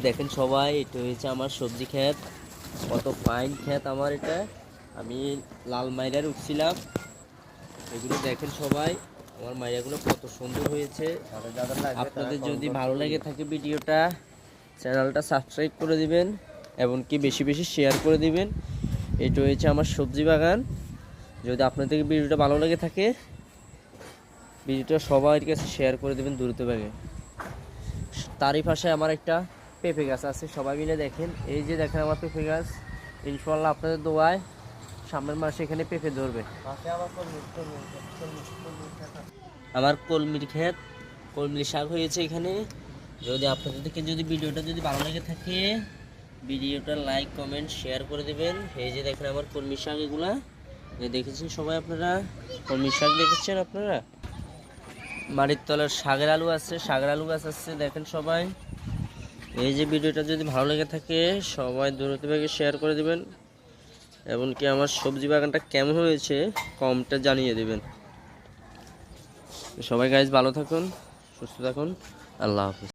দেখেন সবাই, এটা হয়েছে আমার সবজি ক্ষেত। কত ফাইন ক্ষেত আমার এটা। আমি লাল মাইরার উঠছিলাম। এগুলো দেখেন সবাই, আমার মাইরাগুলো কত সুন্দর হয়েছে। আপনাদের যদি ভালো লেগে থাকে ভিডিওটা, চ্যানেলটা সাবস্ক্রাইব করে দিবেন এবং কি বেশি বেশি শেয়ার করে দিবেন। এটা হয়েছে আমার সবজি বাগান। যদি আপনাদের ভিডিওটা ভালো লেগে থাকে, ভিডিওটা সবার কাছে শেয়ার করে দেবেন দ্রুত ভাগে। তারই পাশে আমার একটা পেঁপে গাছ আছে, সবাই মিলে দেখেন। এই যে দেখেন আমার পেঁপে গাছ, ইনশাআল্লাহ আপনাদের দোয়ায় সামনের মাসে এখানে পেঁপে ধরবে। আমার কলমির ক্ষেত, কলমির শাক হয়েছে এখানে। যদি আপনাদেরকে যদি ভিডিওটা যদি ভালো লেগে থাকে, ভিডিওটা লাইক কমেন্ট শেয়ার করে দেবেন। এই যে দেখেন আমার কলমির শাক, এগুলা দেখেছেন সবাই আপনারা? কলমির শাক দেখেছেন আপনারা? মাটির তলার শাকের আলু আছে, শাকের আলু গাছ আছে, দেখেন সবাই। এই যে ভিডিওটা যদি ভালো লেগে থাকে, সবাই দ্রুত ভাগে শেয়ার করে দিবেন এবং কি আমার সবজি বাগানটা কেমন হয়েছে কমেন্টে জানিয়ে দেবেন। সবাই গাইজ ভালো থাকুন, সুস্থ থাকুন, আল্লাহ হাফিজ।